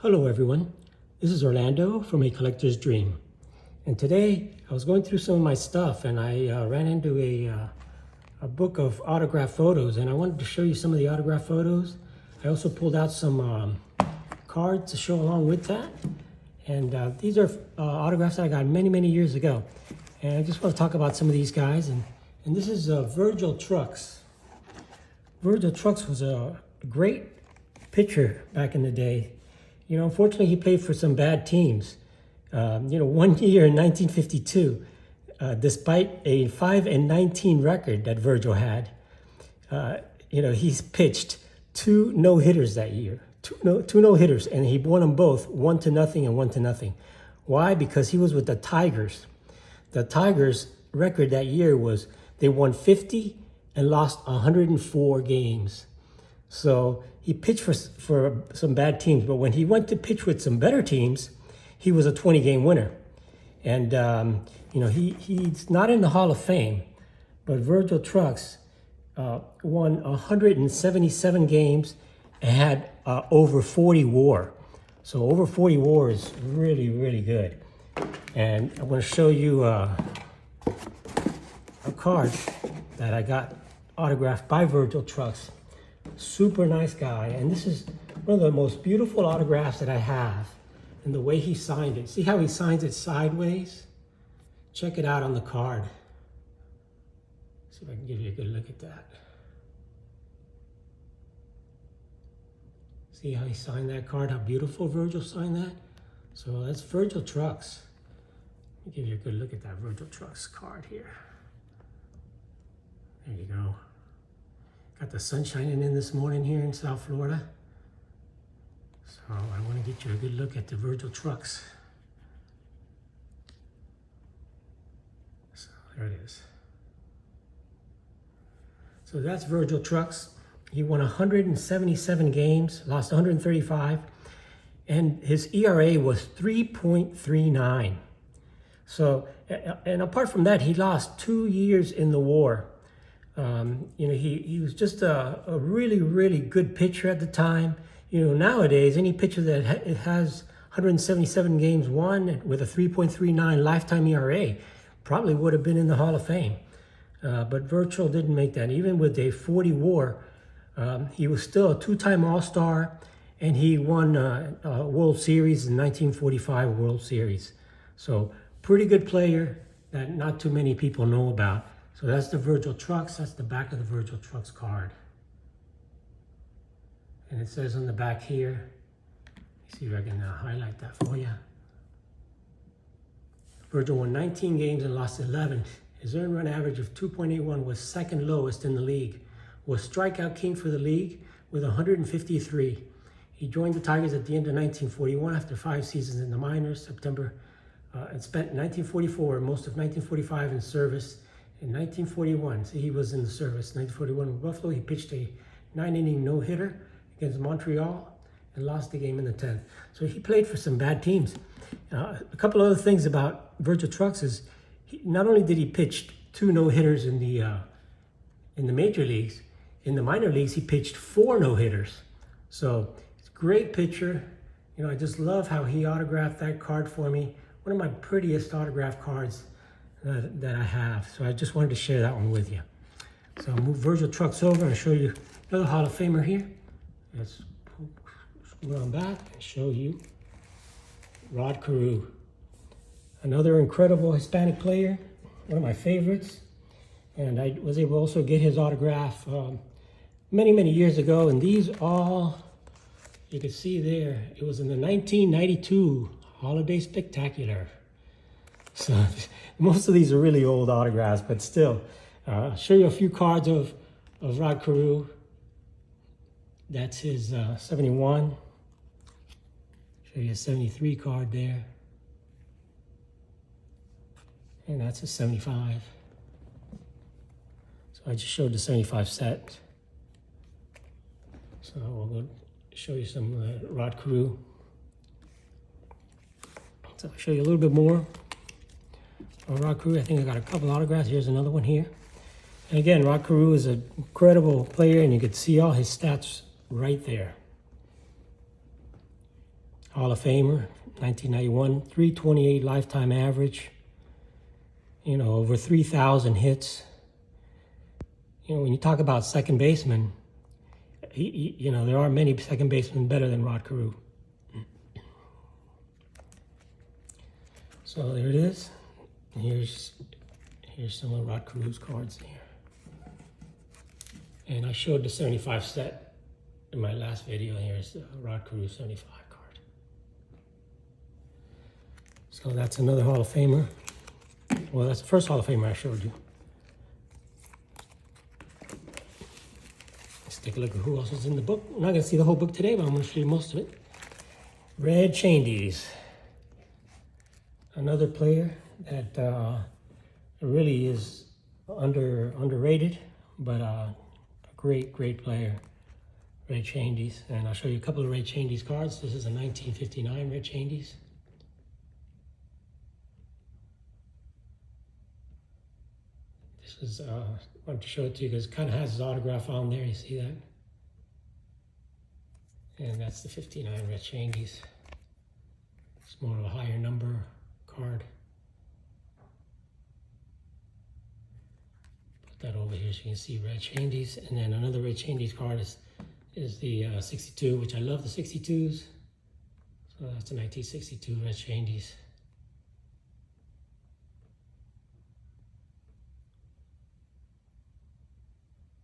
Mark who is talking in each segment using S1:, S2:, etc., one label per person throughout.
S1: Hello everyone, this is Orlando from A Collector's Dream. And today I was going through some of my stuff and I ran into a book of autograph photos, and I wanted to show you some of the autograph photos. I also pulled out some cards to show along with that. And these are autographs that I got many years ago. And I just want to talk about some of these guys. And this is Virgil Trucks. Virgil Trucks was a great pitcher back in the day. You know, unfortunately, he played for some bad teams. One year in 1952, despite a 5-19 record that Virgil had, he's pitched 2 no-hitters that year. Two no-hitters, and he won them both 1-0 and 1-0. Why? Because he was with the Tigers. The Tigers' record that year was they won 50 and lost 104 games. So he pitched for some bad teams, but when he went to pitch with some better teams, he was a 20-game winner. And, he's not in the Hall of Fame, but Virgil Trucks won 177 games and had over 40 WAR. So over 40 WAR is really good. And I'm going to show you a card that I got autographed by Virgil Trucks. Super nice guy, and this is one of the most beautiful autographs that I have, and the way he signed it. See how he signs it sideways? Check it out on the card. See if I can give you a good look at that. See how he signed that card, how beautiful Virgil signed that? So that's Virgil Trucks. Let me give you a good look at that Virgil Trucks card here. There you go. Got the sun shining in this morning here in South Florida. So I want to get you a good look at the Virgil Trucks. So there it is. So that's Virgil Trucks. He won 177 games, lost 135, and his ERA was 3.39. So, and apart from that, he lost 2 years in the war. He was just a really good pitcher at the time. Nowadays, any pitcher that has 177 games won with a 3.39 lifetime ERA probably would have been in the Hall of Fame. But Virgil didn't make that. Even with a 40 WAR, he was still a 2-time All-Star, and he won a World Series in 1945 World Series. So pretty good player that not too many people know about. So that's the Virgil Trucks. That's the back of the Virgil Trucks card. And it says on the back here, let's see if I can highlight that for you. Virgil won 19 games and lost 11. His earned run average of 2.81 was second lowest in the league. Was strikeout king for the league with 153. He joined the Tigers at the end of 1941 after 5 seasons in the minors, and spent 1944, most of 1945 in service. In 1941, so he was in the service. 1941 with Buffalo, he pitched a 9-inning no-hitter against Montreal and lost the game in the 10th. So he played for some bad teams. A couple other things about Virgil Trucks is not only did he pitch 2 no-hitters in the major leagues, in the minor leagues he pitched 4 no-hitters. So he's a great pitcher. I just love how he autographed that card for me. One of my prettiest autograph cards that I have. So I just wanted to share that one with you. So I'll move Virgil Trucks over and show you another Hall of Famer here. Let's scroll on back and show you Carew. Another incredible Hispanic player, one of my favorites. And I was able to also get his autograph many years ago. And these all, you can see there, it was in the 1992 Holiday Spectacular. So most of these are really old autographs, but still, I'll show you a few cards of Carew. That's his 71. Show you a 73 card there. And that's a 75. So I just showed the 75 set. So we'll go show you some Carew. So I'll show you a little bit more. Carew, I think I got a couple autographs. Here's another one here. And again, Carew is an incredible player, and you can see all his stats right there. Hall of Famer, 1991, 328 lifetime average, you know, over 3,000 hits. You know, when you talk about second baseman, you know, there are many second basemen better than Rod Carew. So there it is. Here's some of Rod Carew's cards here. And I showed the 75 set in my last video. Here's Rod Carew 75 card. So that's another Hall of Famer. Well, that's the first Hall of Famer I showed you. Let's take a look at who else is in the book. I'm not going to see the whole book today, but I'm going to show you most of it. Red Chandies. Another player that really is underrated, but a great player. Red Chandies. And I'll show you a couple of Red Chandies cards. This is a 1959 Red Chandies. This is, I wanted to show it to you because it kind of has his autograph on there. You see that? And that's the 59 Red Chandies. It's more of a higher number card. Put that over here so you can see Red Chandies. And then another Red Chandies card is the 62, which I love the 62s. So that's a 1962 Red Chandies.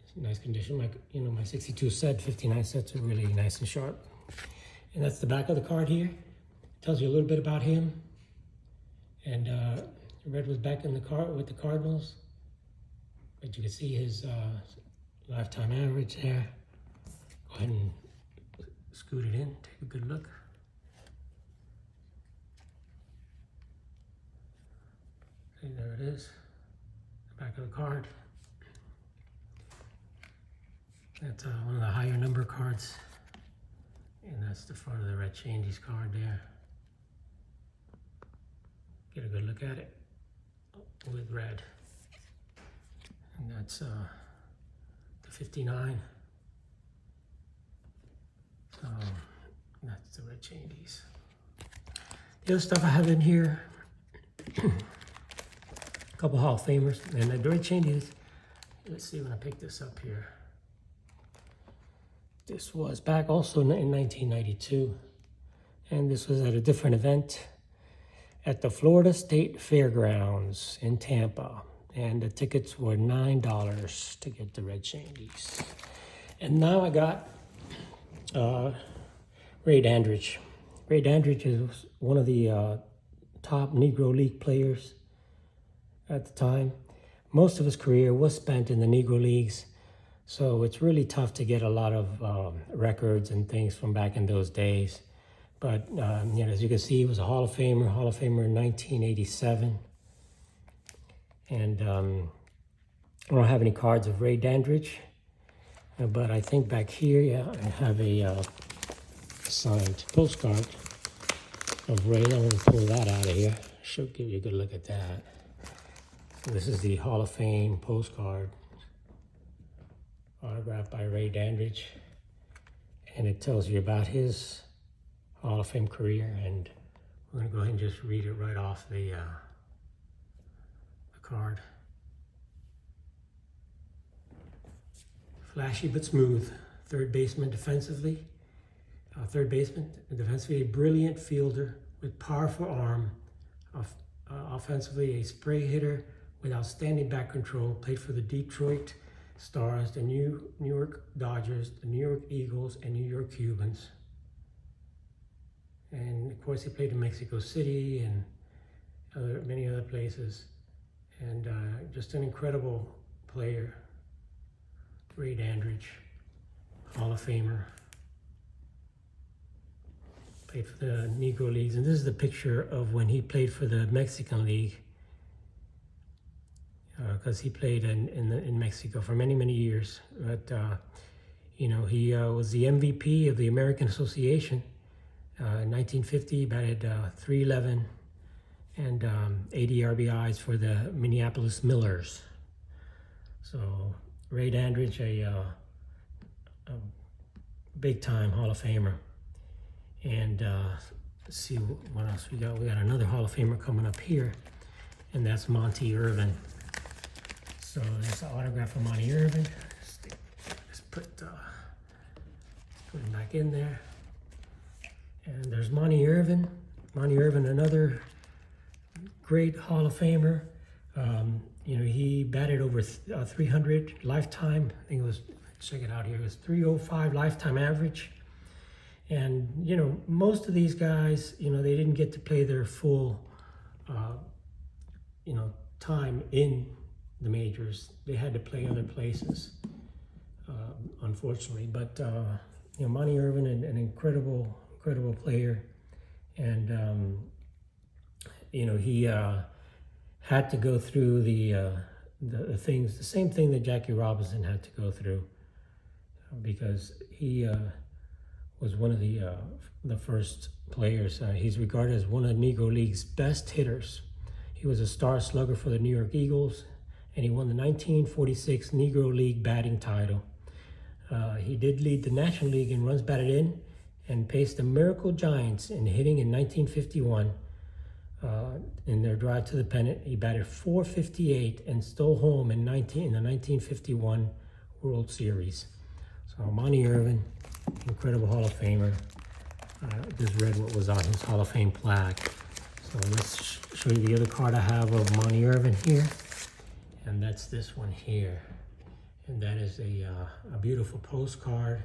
S1: It's in nice condition. My 62 set, 59 sets are really nice and sharp. And that's the back of the card here. It tells you a little bit about him. And Red was back in the with the Cardinals. But you can see his lifetime average there. Go ahead and scoot it in, take a good look. See, there it is, the back of the card. That's one of the higher number cards. And that's the front of the Red Chandies card there. Get a good look at it with red. And that's the 59. So that's the Red Chandies. The other stuff I have in here, a couple Hall of Famers. And the Red Chandies, let's see when I picked this up here. This was back also in 1992. And this was at a different event at the Florida State Fairgrounds in Tampa. And the tickets were $9 to get the Red Chandies. And now I got Ray Dandridge. Ray Dandridge is one of the top Negro League players at the time. Most of his career was spent in the Negro Leagues, so it's really tough to get a lot of records and things from back in those days. But you know, as you can see, he was a Hall of Famer in 1987. And I don't have any cards of Ray Dandridge, but I think back here, yeah, I have a signed postcard of Ray. I'm going to pull that out of here. Should give you a good look at that. This is the Hall of Fame postcard, autographed by Ray Dandridge, and it tells you about his Hall of Fame career. And we're going to go ahead and just read it right off the card. Flashy but smooth, third baseman defensively. Defensively a brilliant fielder with powerful arm. Offensively a spray hitter with outstanding back control. Played for the Detroit Stars, the New York Dodgers, the New York Eagles, and New York Cubans. And of course he played in Mexico City and many other places. And just an incredible player, Ray Dandridge, Hall of Famer. Played for the Negro Leagues, and this is the picture of when he played for the Mexican League, because he played in Mexico for many years. But you know, he was the MVP of the American Association in 1950. He batted .311 and 80 RBIs for the Minneapolis Millers. So Ray Dandridge, a big-time Hall of Famer. And let's see what else we got. We got another Hall of Famer coming up here, and that's Monty Irvin. So there's an autograph of Monty Irvin. Let's put him back in there. And there's Monty Irvin. Monty Irvin, another great Hall of Famer. You know, he batted over 300 lifetime. I think it was, check it out here, it was 305 lifetime average. And, you know, most of these guys, you know, they didn't get to play their full, you know, time in the majors. They had to play other places, unfortunately. But, you know, Monty Irvin, an incredible player. And, you know, he had to go through the things, the same thing that Jackie Robinson had to go through, because he was one of the first players. He's regarded as one of the Negro League's best hitters. He was a star slugger for the New York Eagles, and he won the 1946 Negro League batting title. He did lead the National League in runs batted in and paced the Miracle Giants in hitting in 1951. In their drive to the pennant, he batted .458 and stole home in the 1951 World Series. So Monty Irvin, incredible Hall of Famer. Just read what was on his Hall of Fame plaque. So let's show you the other card I have of Monty Irvin here, and that's this one here. And that is a beautiful postcard.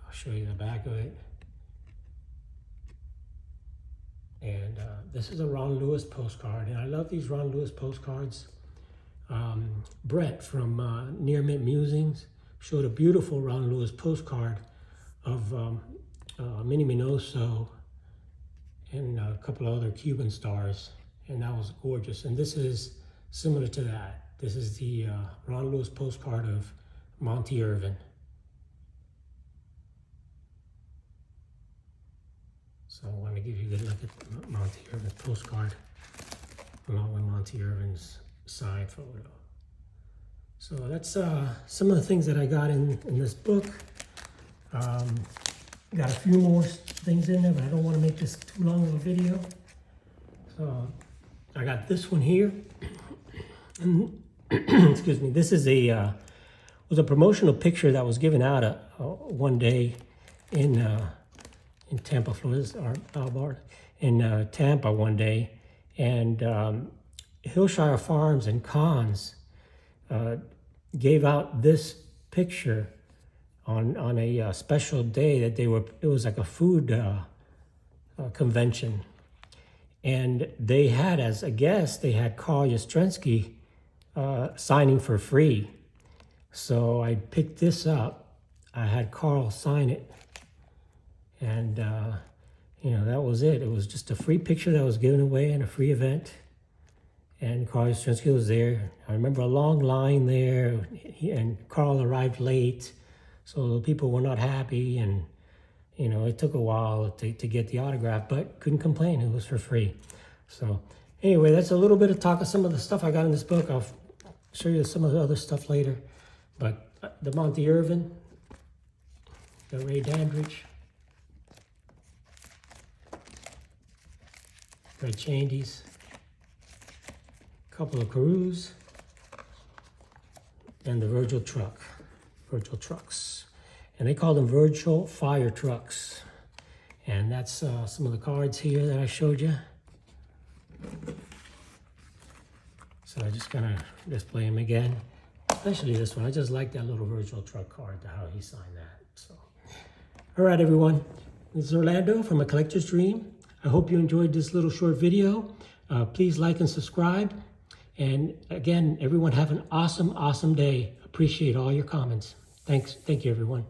S1: I'll show you the back of it. And this is a Ron Lewis postcard, and I love these Ron Lewis postcards. Brett from Near Mint Musings showed a beautiful Ron Lewis postcard of Minnie Minoso and a couple of other Cuban stars, and that was gorgeous. And this is similar to that. This is the Ron Lewis postcard of Monty Irvin. So I want to give you a good look at Monty Irvin's postcard, along with Monty Irvin's side photo. So that's some of the things that I got in this book. Got a few more things in there, but I don't want to make this too long of a video. So I got this one here. And excuse me. This is was a promotional picture that was given out one day in Tampa, Florida, or in Tampa one day, and Hillshire Farms and Cons gave out this picture on a special day that it was like a food convention, and they had, as a guest, they had Carl Yastrzemski signing for free. So I picked this up. I had Carl sign it, and you know, that was it. It was just a free picture that was given away in a free event, and Carl Yastrzemski was there. I remember a long line there, and Carl arrived late, so the people were not happy, and you know, it took a while to get the autograph, but couldn't complain. It was for free. So anyway, that's a little bit of talk of some of the stuff I got in this book. I'll show you some of the other stuff later. But the Monty Irvin, the Ray Dandridge, Red Chandies, a couple of Carews, and the Virgil Trucks. And they call them Virgil Fire Trucks. And that's some of the cards here that I showed you. So I'm just gonna display them again. Especially this one. I just like that little Virgil Truck card, how he signed that. So, all right, everyone. This is Orlando from A Collector's Dream. I hope you enjoyed this little short video. Please like and subscribe. And again, everyone have an awesome, awesome day. Appreciate all your comments. Thanks. Thank you, everyone.